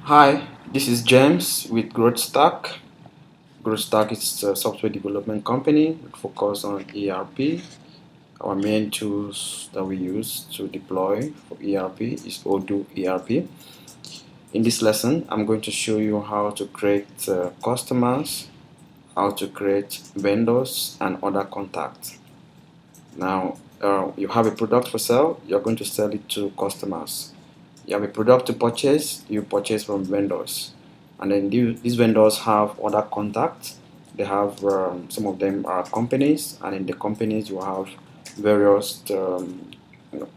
Hi, this is James with Growth Stack. Growth Stack is a software development company with focus on ERP. Our main tools that we use to deploy for ERP is Odoo ERP. In this lesson, I'm going to show you how to create customers, how to create vendors, and other contacts. Now, you have a product for sale, you're going to sell it to customers. You have a product to purchase, you purchase from vendors. And then these vendors have other contacts. They have some of them are companies, and in the companies you have various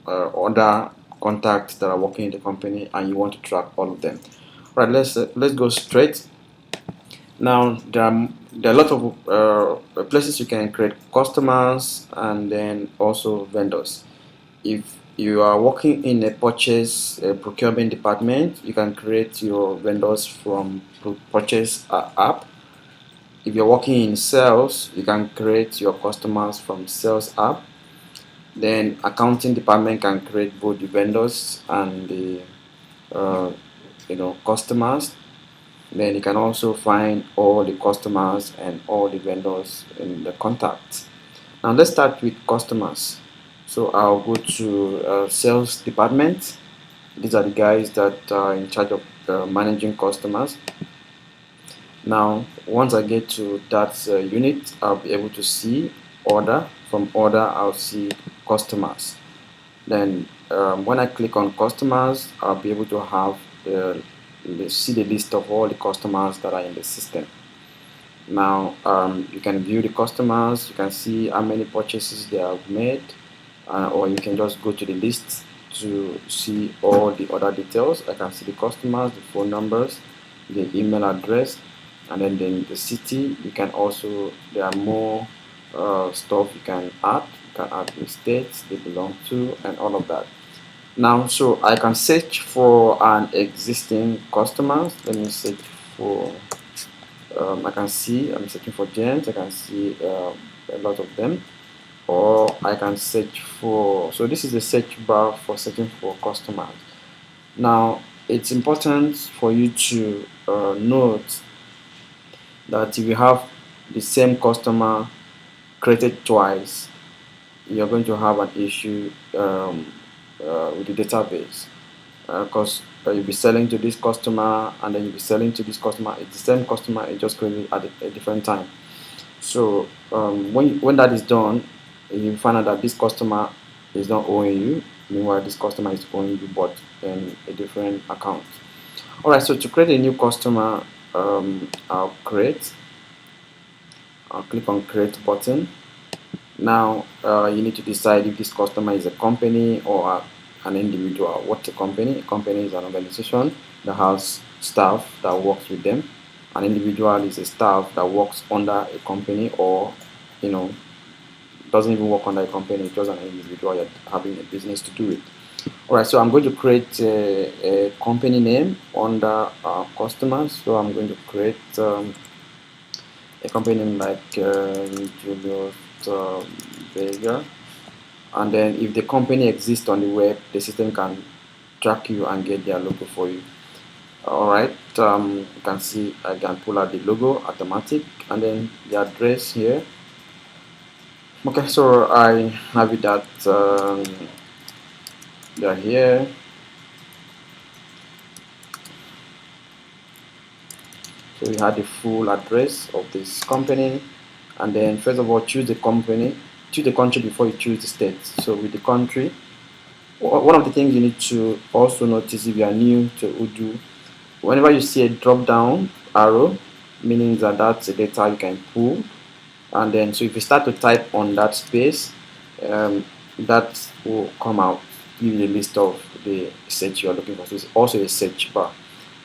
other contacts that are working in the company, and you want to track all of them. Right, let's go straight. Now there are a lot of places you can create customers and then also vendors. If you are working in a procurement department, you can create your vendors from purchase app. If you're working in sales, you can create your customers from sales app. Then accounting department can create both the vendors and the uh, customers. Then you can also find all the customers and all the vendors in the contacts. Now let's start with customers. So I'll go to sales department. These are the guys that are in charge of managing customers. Now once I get to that unit, I'll be able to see order. From order, I'll see customers. Then when I click on customers, I'll be able to have see the list of all the customers that are in the system. Now you can view the customers, you can see how many purchases they have made, or you can just go to the list to see all the other details. I can see the customers, the phone numbers, the email address, and then the city. You can also, there are more stuff you can add. You can add the states they belong to and all of that. Now, so I can search for an existing customer. Let me search for I can see I'm searching for James. I can see a lot of them, or I can search for. So this is the search bar for searching for customers. Now it's important for you to note that if you have the same customer created twice, you're going to have an issue with the database because you'll be selling to this customer and then you'll be selling to this customer. It's the same customer, it just created at a different time. So when that is done, you find out that this customer is not owing you. Meanwhile, this customer is owing you, but in a different account. All right. So to create a new customer, I'll click on create button. Now you need to decide if this customer is a company or an individual. What's a company? A company is an organization that has staff that works with them. An individual is a staff that works under a company, or you know doesn't even work under a company. It's just an individual you're having a business to do with. All right, so I'm going to create a company name under customers. So I'm going to create a company name like Julius Vega. And then if the company exists on the web, the system can track you and get their logo for you. All right, you can see I can pull out the logo automatic, and then the address here. Okay, so I have it that they're here. So we have the full address of this company, and then first of all choose the country before you choose the state. So with the country, one of the things you need to also notice if you are new to Odoo, whenever you see a drop down arrow, meaning that that's the data you can pull, and then so if you start to type on that space, that will come out, give you the list of the search you are looking for. So it's also a search bar.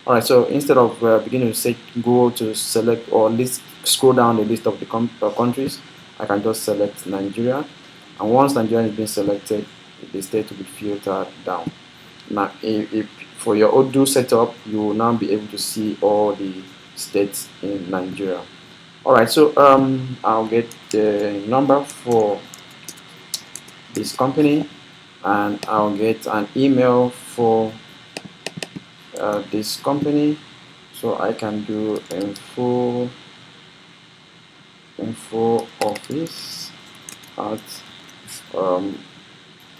All right, so instead of beginning to search, go to select or list, scroll down the list of the countries. I can just select Nigeria, and once Nigeria has been selected, the state will be filtered down. Now, if for your Odoo setup, you will now be able to see all the states in Nigeria. All right, so I'll get the number for this company, and I'll get an email for this company, so I can do info office at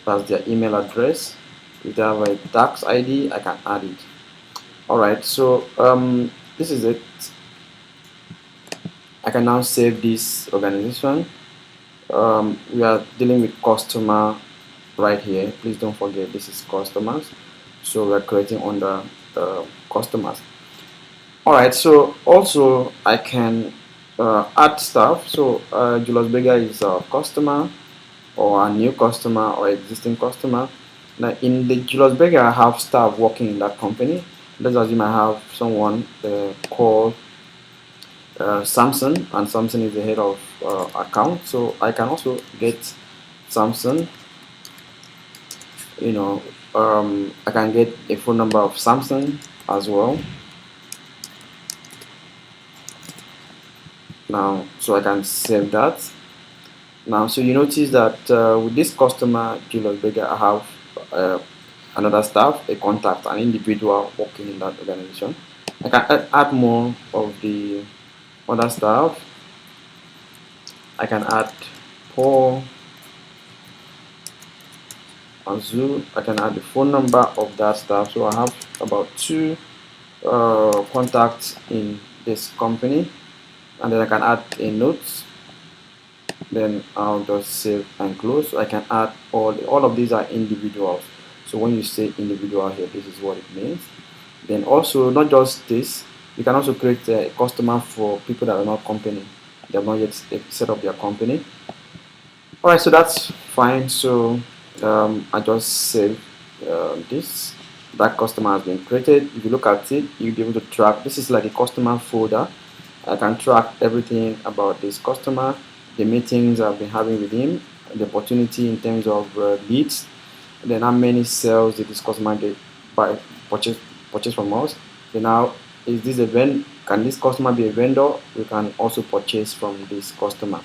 that's their email address. If they have a tax ID, I can add it. Alright, so this is it. I can now save this organization. We are dealing with customer right here. Please don't forget this is customers. So we're creating under customers. Alright, so also I can add stuff. So Julius Berger is a customer or a new customer or existing customer. Now in the Julius Berger, I have staff working in that company. Let's assume I have someone called Samson, and Samson is the head of account. So I can also get Samson. I can get a phone number of Samson as well. Now, so I can save that. Now, so you notice that with this customer, Julius Berger, I have another staff, a contact, an individual working in that organization. I can add more of the other staff. I can add Paul, Azul. I can add the phone number of that staff. So I have about 2 contacts in this company, and then I can add a note. Then I'll just save and close. So I can add all of these are individuals. So when you say individual here, this is what it means. Then also not just this, you can also create a customer for people that are not company. They have not yet set up their company. Alright, so that's fine. So I just save this. That customer has been created. If you look at it, you'll be able to track. This is like a customer folder. I can track everything about this customer, the meetings I've been having with him, the opportunity in terms of leads, then how many sales did this customer get by purchase from us. Then now, is this a vendor? Can this customer be a vendor? We can also purchase from this customer.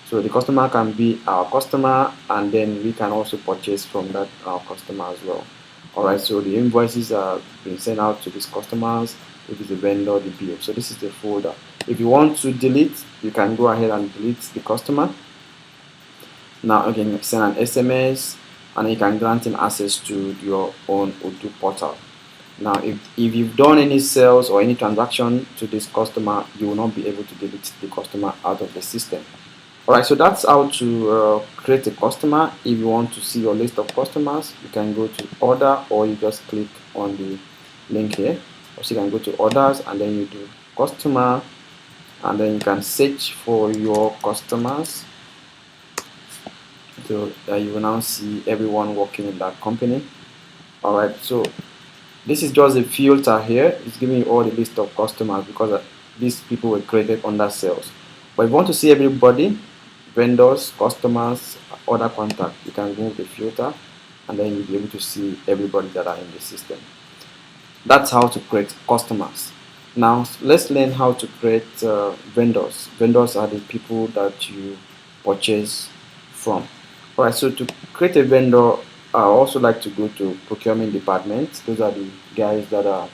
So the customer can be our customer, and then we can also purchase from that our customer as well. Alright, so the invoices are being sent out to these customers. If it's a vendor, the bill. So this is the folder. If you want to delete, you can go ahead and delete the customer. Now again, send an SMS, and you can grant him access to your own Odoo portal. Now if you've done any sales or any transaction to this customer, you will not be able to delete the customer out of the system. Alright, so that's how to create a customer. If you want to see your list of customers, you can go to order, or you just click on the link here. So you can go to orders, and then you do customer, and then you can search for your customers. So you will now see everyone working in that company. Alright, so this is just a filter here. It's giving you all the list of customers because these people were created under sales. But if you want to see everybody, vendors, customers, other contacts, you can remove the filter, and then you'll be able to see everybody that are in the system. That's how to create customers. Now let's learn how to create vendors. Vendors are the people that you purchase from. Alright, so to create a vendor, I also like to go to procurement department. Those are the guys that are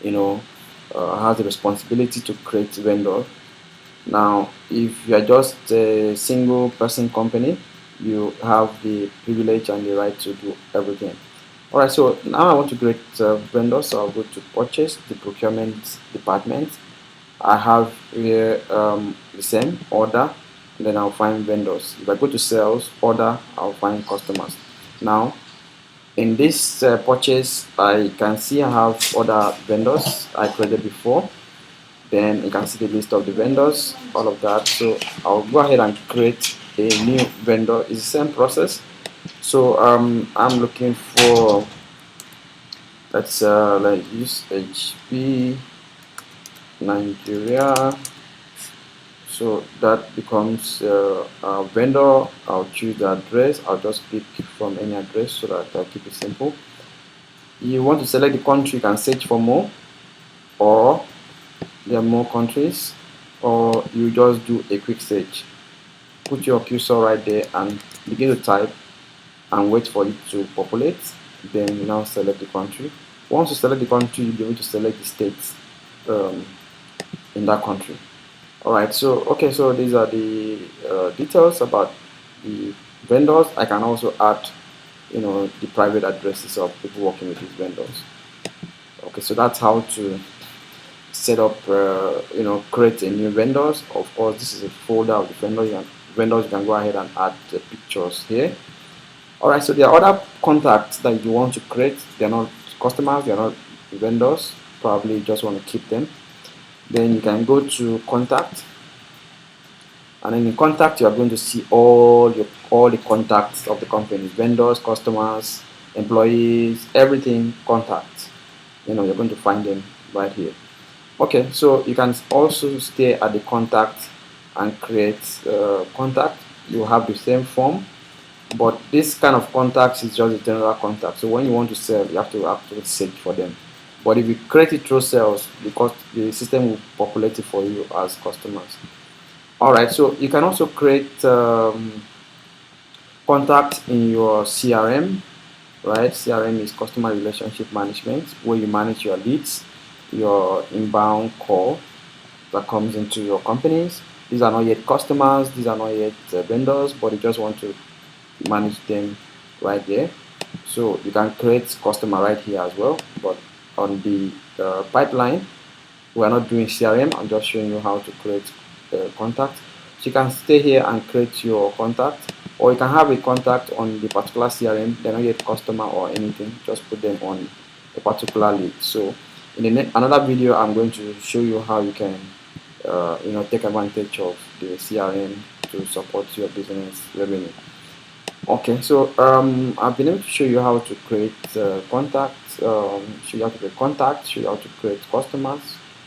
has the responsibility to create vendor. Now if you are just a single person company, you have the privilege and the right to do everything. Alright, so now I want to create vendors, so I'll go to purchase, the procurement department. I have here the same order, and then I'll find vendors. If I go to sales, order, I'll find customers. Now in this purchase, I can see I have other vendors I created before. Then you can see the list of the vendors, all of that. So I'll go ahead and create a new vendor. It's the same process. So I'm looking for, let's like use HP Nigeria. So that becomes a vendor. I'll choose the address. I'll just pick from any address so that I'll keep it simple. You want to select the country, you can search for more, or there are more countries, or you just do a quick search. Put your cursor right there and begin to type and wait for it to populate. Then you now select the country, Once you select the country, you'll be able to select the states um, in that country. Alright, so okay, so these are the details about the vendors. I can also add, the private addresses of people working with these vendors. Okay, so that's how to set up, create a new vendors. Of course, this is a folder of the vendors. You can go ahead and add the pictures here. Alright, so there are other contacts that you want to create. They're not customers, they're not vendors. Probably just want to keep them. Then you can go to contact, and then in contact you are going to see all the contacts of the company: vendors, customers, employees, everything contacts. You're going to find them right here. Okay, so you can also stay at the contact and create contact. You have the same form, but this kind of contacts is just a general contact. So when you want to sell, you have to actually search for them. But if you create it through sales, because the system will populate it for you as customers. Alright, so you can also create contact in your CRM, right? CRM is customer relationship management, where you manage your leads, your inbound call that comes into your companies. These are not yet customers, these are not yet vendors, but you just want to manage them right there. So you can create customer right here as well, but on the pipeline, we are not doing CRM. I'm just showing you how to create contact. So you can stay here and create your contact, or you can have a contact on the particular CRM. They're not yet customer or anything. Just put them on a particular lead. So in another video, I'm going to show you how you can take advantage of the CRM to support your business revenue. Okay, so I've been able to show you how to create contacts, show you how to create contacts, show you how to create customers,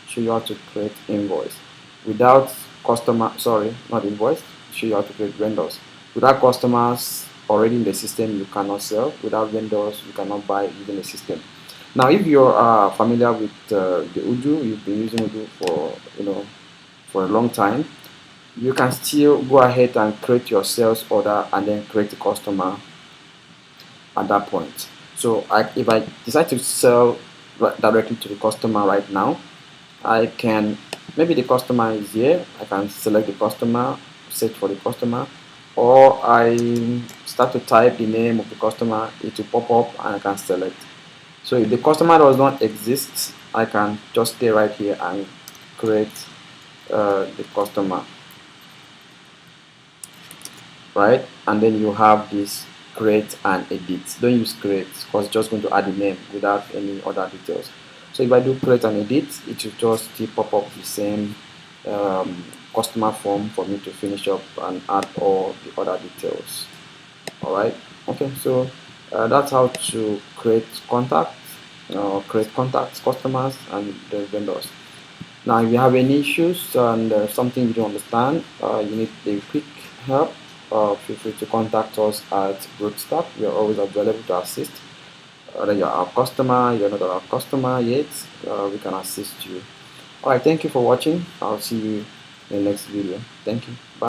show you how to create invoice. Without customer, sorry, not invoice, show you how to create vendors. Without customers already in the system, you cannot sell. Without vendors, you cannot buy within the system. Now, if you're familiar with the Odoo, you've been using Odoo for a long time, you can still go ahead and create your sales order and then create a customer at that point. So if I decide to sell directly to the customer right now, I can, maybe the customer is here, I can select the customer, search for the customer, or I start to type the name of the customer, it will pop up and I can select. So if the customer does not exist, I can just stay right here and create the customer, right? And then you have this create and edit. Don't use create because it's just going to add the name without any other details. So if I do create and edit, it will just still pop up the same customer form for me to finish up and add all the other details. Alright, okay, so that's how to create contacts, customers, and the vendors. Now, if you have any issues and something you don't understand, you need a quick help, feel free to contact us at Broadstack. We are always available to assist. Whether you're our customer, you're not our customer yet, we can assist you. Alright, thank you for watching. I'll see you in the next video. Thank you.